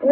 We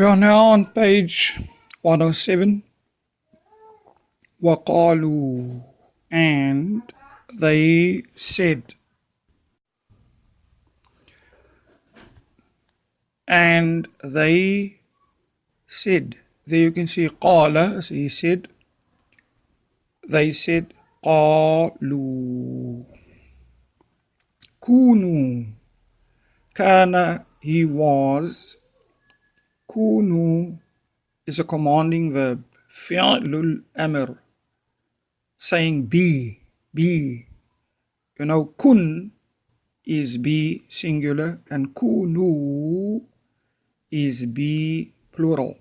are now on page 107. وَقَالُوا, and they said. And they said. There you can see قَالَ, so he said. They said قَالُوا. كُونُوا, كَانَ, he was. كُونُوا is a commanding verb. فِعْلُ الْأَمْرِ, saying be, be. You know, kun is be singular and kunu is be plural.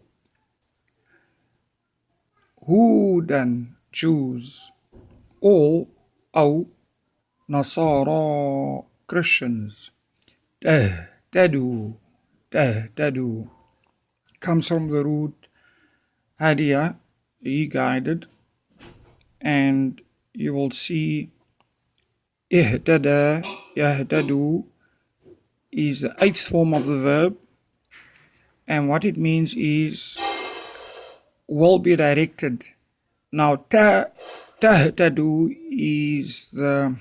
Hudan, Jews, or Nasara, Christians. Tahtadu, tahtadu comes from the root hadiya, he guided, and you will see ihtada, yahtadu is the eighth form of the verb, and what it means is will be directed. Now tahtadu is the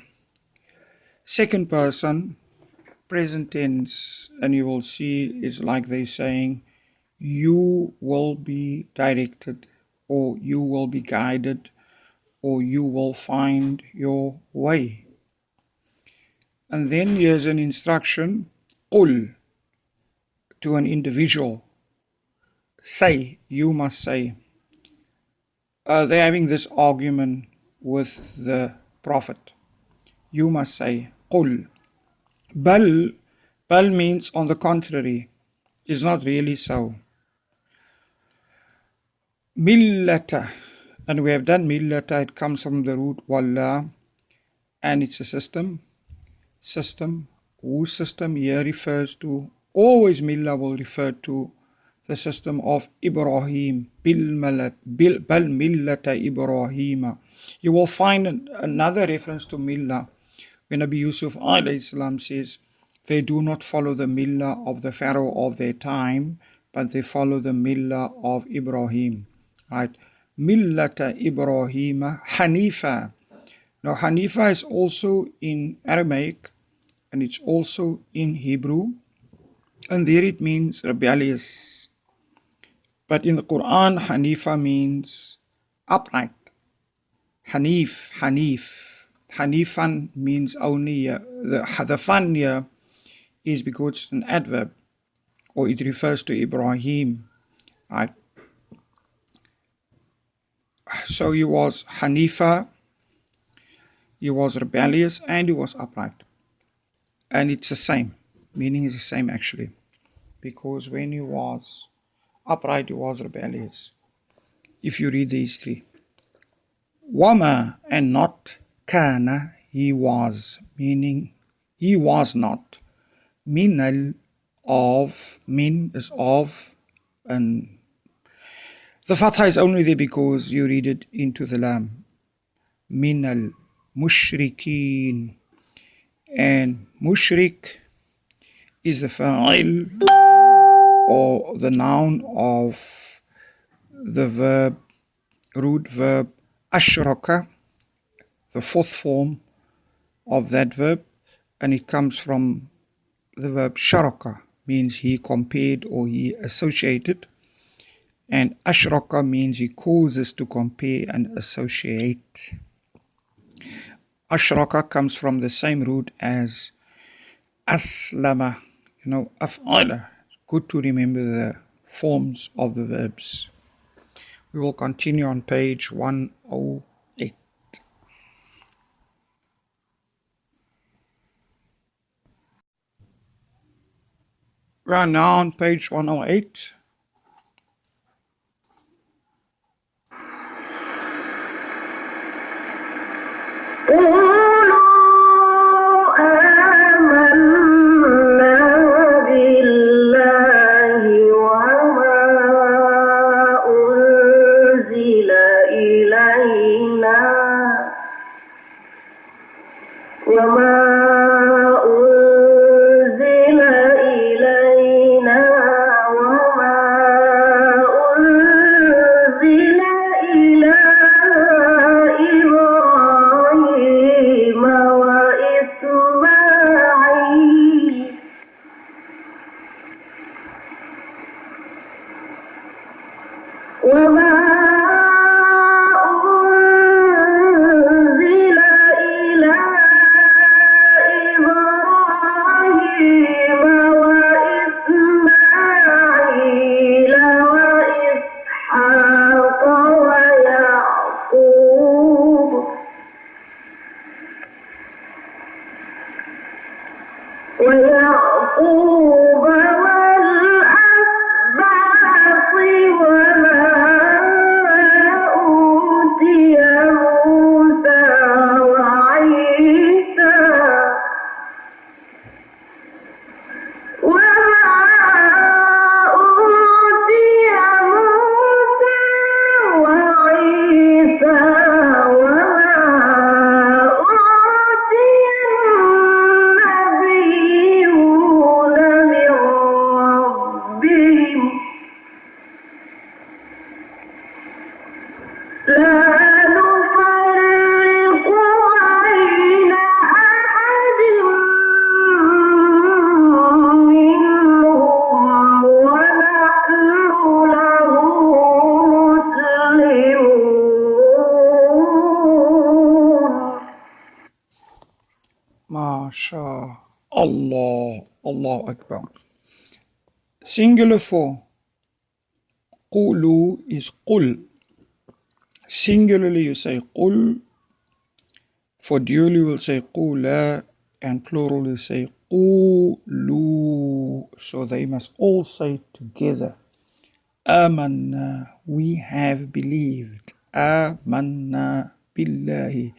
second person present tense, and you will see it's like they're saying you will be directed, or you will be guided, or you will find your way. And then here's an instruction, قُل, to an individual. Say, you must say. They're having this argument with the Prophet. You must say, قُل. Bal means on the contrary, is not really so. Millata, and we have done millata, it comes from the root walla, and it's a system. Whose system here refers to, always millah will refer to the system of Ibrahim, bal millata Ibrahima. You will find another reference to millah when Nabi Yusuf alayhi salam says they do not follow the millah of the Pharaoh of their time, but they follow the millah of Ibrahim. Right? Millata Ibrahima Hanifa. Now Hanifa is also in Aramaic and it's also in Hebrew, and there it means rebellious. But in the Quran, Hanifa means upright. Hanifan means only, the fan here is because it's an adverb, or it refers to Ibrahim. Right? So he was Hanifa, he was rebellious, and he was upright. And it's the same, meaning is the same actually, because when he was upright, he was rebellious. If you read the history. Wama, and not kana, he was, meaning he was not. Minal, of, min is of, and the fatha is only there because you read it into the lam. Minal mushrikeen, and mushrik is the fa'il or the noun of the verb, root verb ashraka, the fourth form of that verb, and it comes from the verb sharaka, means he compared or he associated, and ashraka means he causes to compare and associate. Ashraka comes from the same root as aslama, af'ala. Good to remember the forms of the verbs. We will continue on page 108. We are now on page 108. Masha Allah, Allahu Akbar. Singular for qulu is qul. Singularly you say qul. For dual you will say qula, and plural you say qulu. So they must all say together. Amanna, we have believed. Amanna billahi,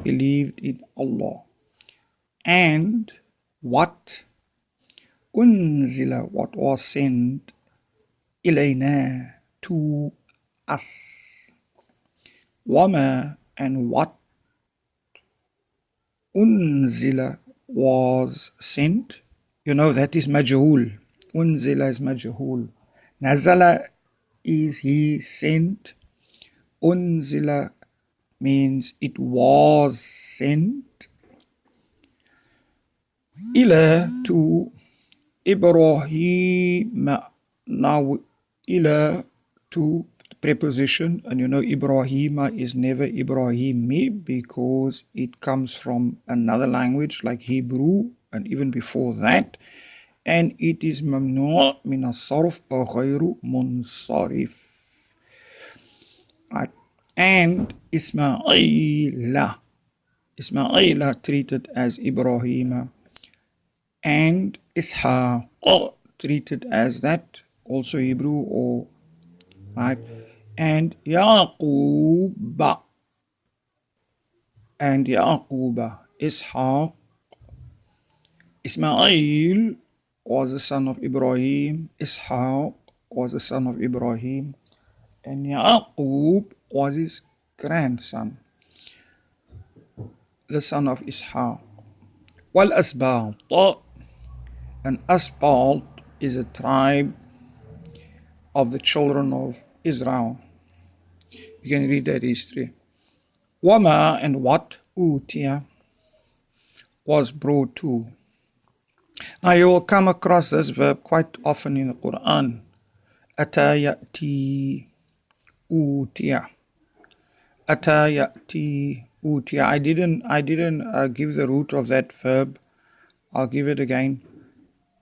believed in Allah. And what unzila, what was sent, ilayna, to us. Wama, and what unzila was sent. You know that is majhul. Unzila is majhul. Nazala is he sent. Unzila means it was sent. Ila, to Ibrahim. Now ila, to preposition, and you know Ibrahima is never Ibrahimi because it comes from another language like Hebrew and even before that, and it is mamnu' min as-sarf or ghayru munsarif. Right. And Ismaila treated as Ibrahima, and Ishaq treated as that, also Hebrew, or right, and Yaquba, Ishaq. Ismail was the son of Ibrahim, Ishaq was the son of Ibrahim, and Yaqub was his grandson, the son of Ishaq. Wal Asbalt, and Asbalt is a tribe of the children of Israel. You can read that history. Wama, and what utiya was brought to. Now you will come across this verb quite often in the Quran. Ata ya'ti utiya. Ata ya'ti utiya. I didn't give the root of that verb. I'll give it again.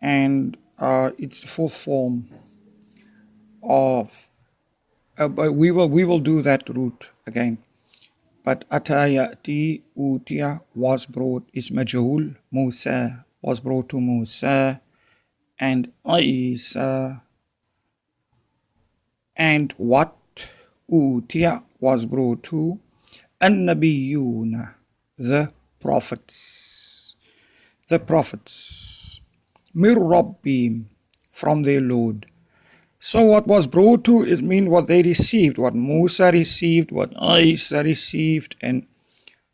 And it's the fourth form of, but we will do that root again. But atayati utiya was brought is majhul. Musa was brought to Musa, and Isa, and what utiya was brought to an-nabiyuna, the prophets, mir rabbihim, from their Lord. So what was brought to is mean what they received, what Musa received, what Isa received, and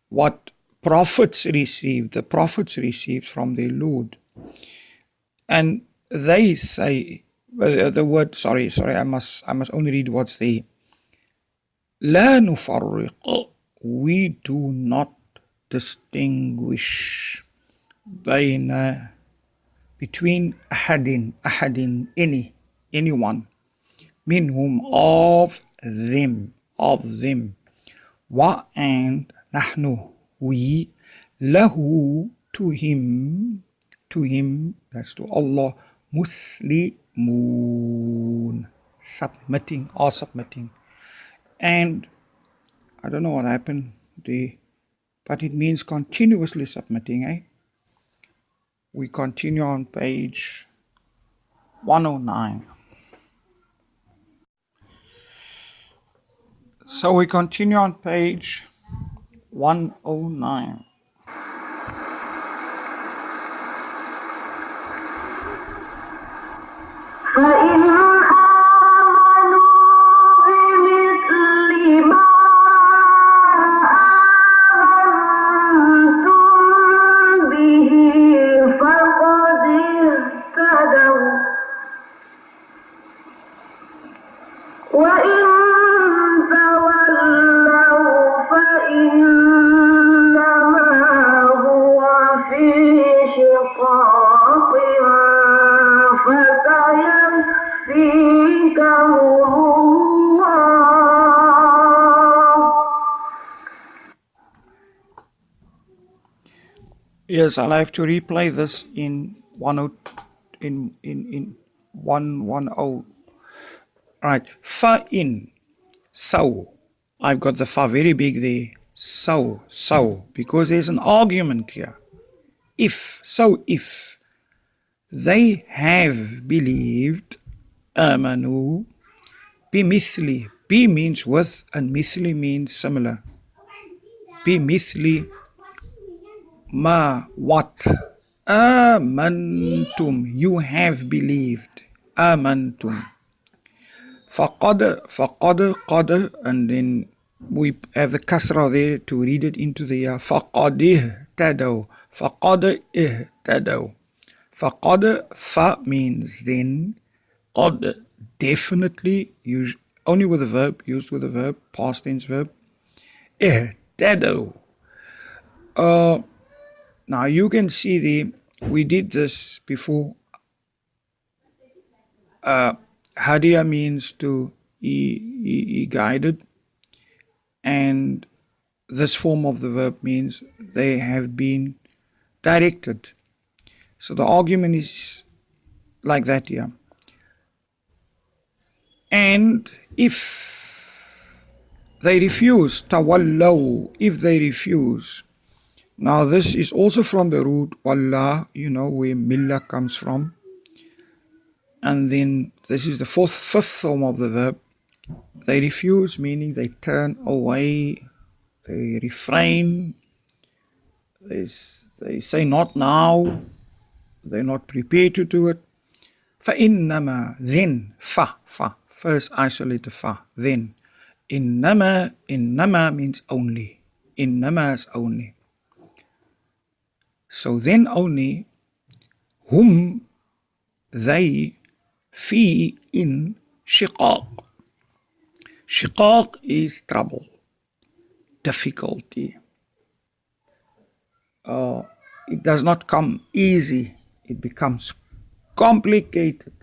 what prophets received, the prophets received from their Lord. And they say, the word, sorry, I must only read what's there. لا نفرق, we do not distinguish between أحد, anyone, minhum, of them, wa, and nahnu, we, lahu, to him, that's to Allah, muslimun, submitting. And I don't know what happened there, but it means continuously submitting, We continue on page 109. So we continue on page 109. Yes, I'll have to replay this in 110. Right, fa in, so. I've got the fa very big there. So, because there's an argument here. If they have believed, amanu, bimithli, bi means with, and mithli means similar. Bimithli, ma, what, amantum, you have believed, amantum. Faqad, and then we have the kasra there to read it into the faqad ihtadaw. Faqad, fa means then, qad, definitely, only with a verb, used with a verb, past tense verb, ihtadaw. Now you can see there, we did this before. Hadiya means to he guided, and this form of the verb means they have been directed. So the argument is like that here. And if they refuse, tawallaw, if they refuse. Now this is also from the root wallah, where millah comes from. And then this is the fifth form of the verb. They refuse, meaning they turn away, they refrain, they say not now, they're not prepared to do it. فَإِنَّمَا, then, fa, first isolate the fa, then. Innama means only. Innama is only. So then only, whom, they, fi, in, shiqaq. Shiqaq is trouble, difficulty. It does not come easy. It becomes complicated.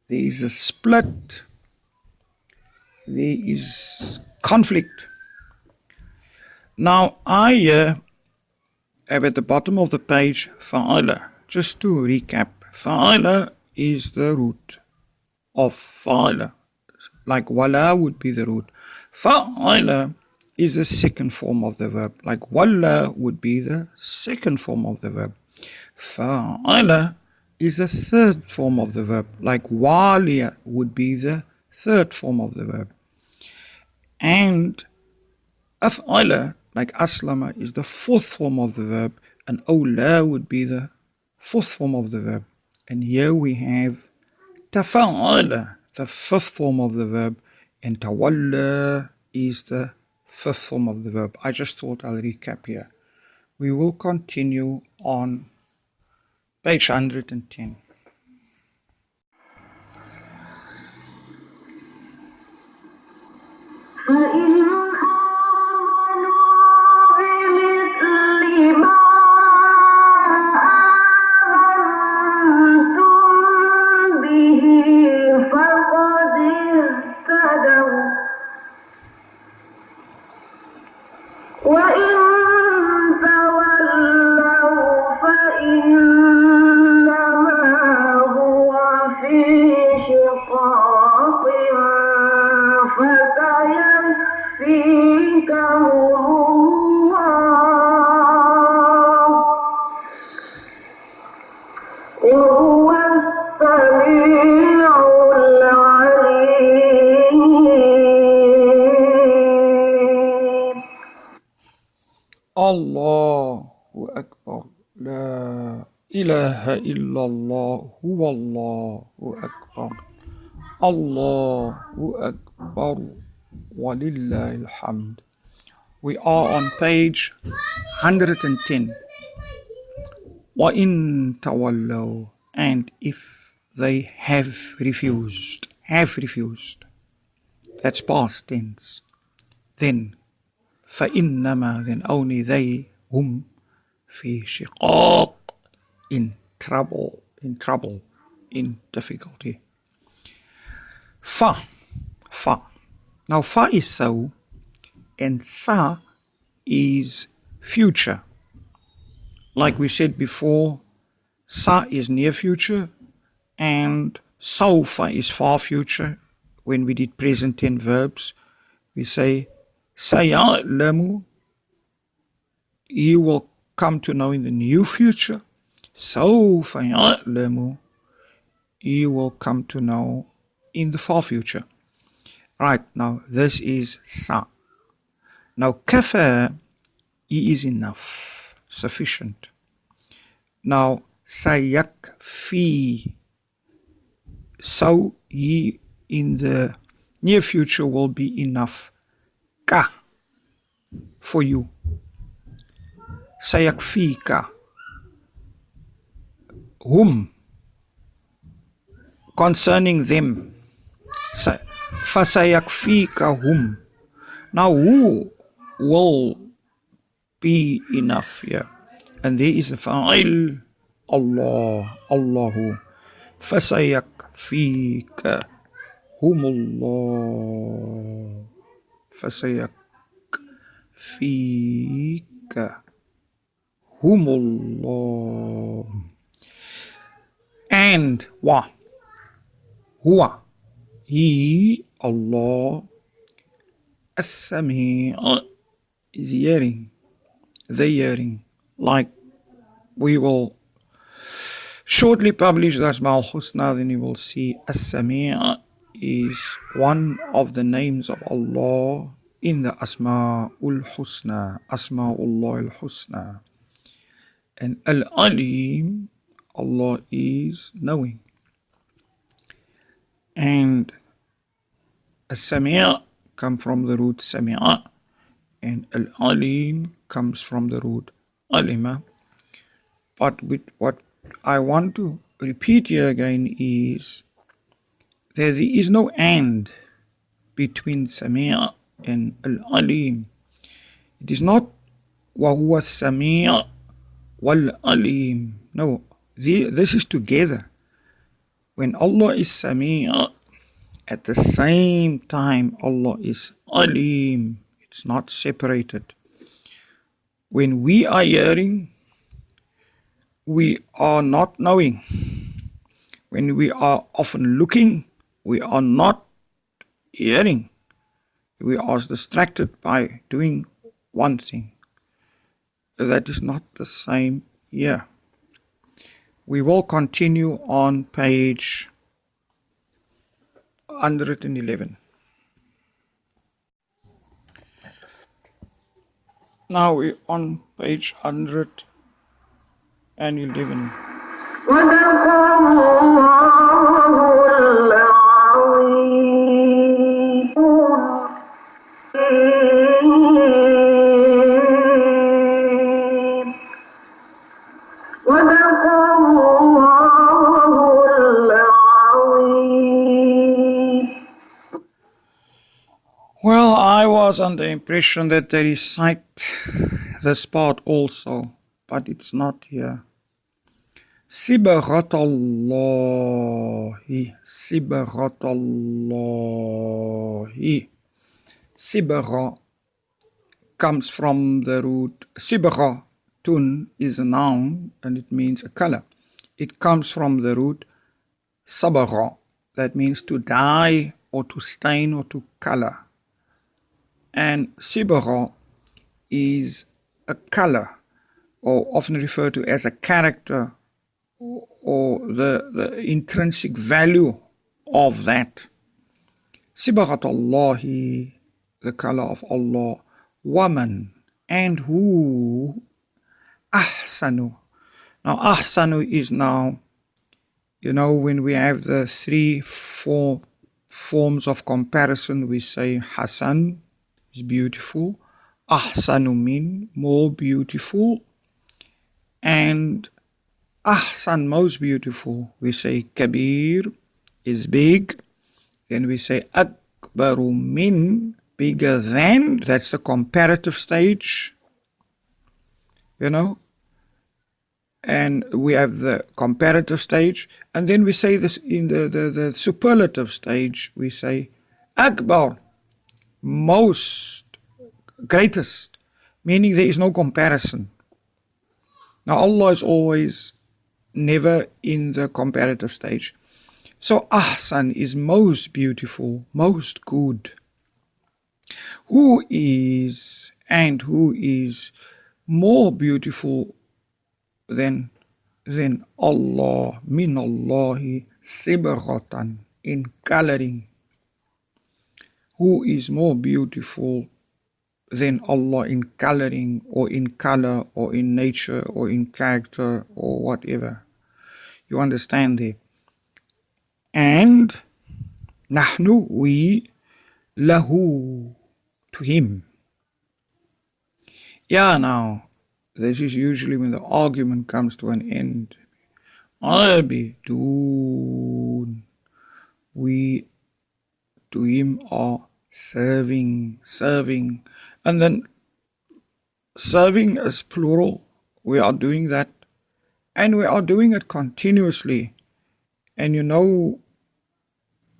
There is a split. There is conflict. Now, I have at the bottom of the page fa'ala. Just to recap, fa'ala is the root of fa'ala. Like wala would be the root. Fa'ala is the second form of the verb. Like walla would be the second form of the verb. Fa'ala is the third form of the verb, like waliya would be the third form of the verb. And af'ala, like aslama, is the fourth form of the verb, and awla would be the fourth form of the verb. And here we have tafa'ala, the fifth form of the verb, and tawalla is the fifth form of the verb. I just thought I'll recap here. We will continue on page 110. Allahu Akbar. La ilaha illallah. Huwallahu Akbar. Allahu Akbar. Walillahil hamd. We are on page 110. وَإِن تَوَلَّوْا, and if they have refused, that's past tense, then فَإِنَّمَا, then only they, hum, في شقاق, in trouble, in difficulty. Fa. Now fa is so, and sa is future. Like we said before, sa is near future, and sawfa is far future. When we did present tense verbs, we say, saya'lamu, you will come to know in the near future. Sawfa ya'lamu, you will come to know in the far future. Right, now this is sa. Now kafa, is enough, sufficient. Now sayakfi, so ye in the near future will be enough. Ka, for you. Sayakfika. Hum, concerning them. Fasayakfika hum. Now who will be enough here? And there is a fa'il, Allah, Allahu. Fasayakfika humullah. Fasayakfika humullah. And wa, huwa, he, Allah, as-sami' is hearing, the hearing. Like we will shortly publish the Asma al-Husna, then you will see as-sami' is one of the names of Allah in the Asma al-Husna, Asma'ullah al-Husna. And al-Alim, Allah is knowing. And as-Sami' come from the root Sami'a, and al-Alim comes from the root Alima. But with what I want to repeat here again is that there is no and between Sami'a and al-Alim. It is not وَهُوَ السَّمِيعُ وَالْعَلِيمُ. No, this is together. When Allah is Sami'a, at the same time Allah is Alim. It's not separated. When we are hearing, we are not knowing. When we are often looking, we are not hearing. We are distracted by doing one thing. That is not the same here. We will continue on page 111. Now we're on page 111. Well, I was under the impression that they recite this part also, but it's not here. Sibghatallahi, Sibghatallahi. Sibgha comes from the root Sibgha. Tun is a noun and it means a color. It comes from the root sabagha, that means to dye or to stain or to color. And sibgha is a color, or often referred to as a character, or the intrinsic value of that. Sibghatallahi, the color of Allah. Waman, and who? Ahsanu. Now ahsanu is now, when we have the four forms of comparison, we say Hasan is beautiful, Ahsanu min, more beautiful, and Ahsan, most beautiful, we say Kabir is big, then we say Akbaru min, bigger than, that's the comparative stage, and we have the comparative stage, and then we say this in the superlative stage, we say Akbar, most, greatest, meaning there is no comparison. Now Allah is always never in the comparative stage. So Ahsan is most beautiful, most good. Who is more beautiful than Allah, min Allahi sibghatan, in coloring. Who is more beautiful than Allah in coloring, or in color, or in nature, or in character, or whatever? You understand there? And nahnu, we, lahu, to him. Yeah, now, this is usually when the argument comes to an end. Abidun, we to him are serving, and then serving is plural. We are doing that, and we are doing it continuously. And the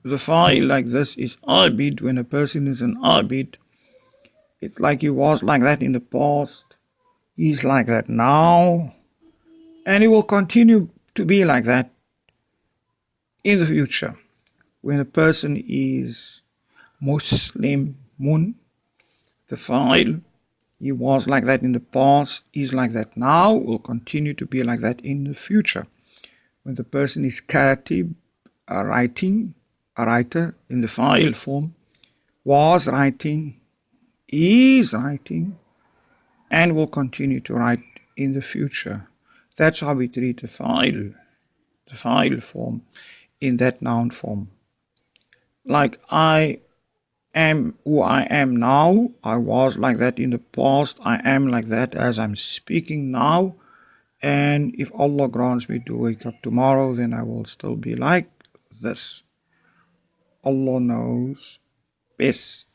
fa'il like this is abid. When a person is an abid, it's like he was like that in the past, he's like that now, and he will continue to be like that in the future. When a person is Muslimun, the fa'il, he was like that in the past, is like that now, will continue to be like that in the future. When the person is katib, a writer in the fa'il form, was writing, is writing, and will continue to write in the future. That's how we treat the fa'il form in that noun form. Like I am who I am now, I was like that in the past, I am like that as I'm speaking now, and if Allah grants me to wake up tomorrow, then I will still be like this. Allah knows best.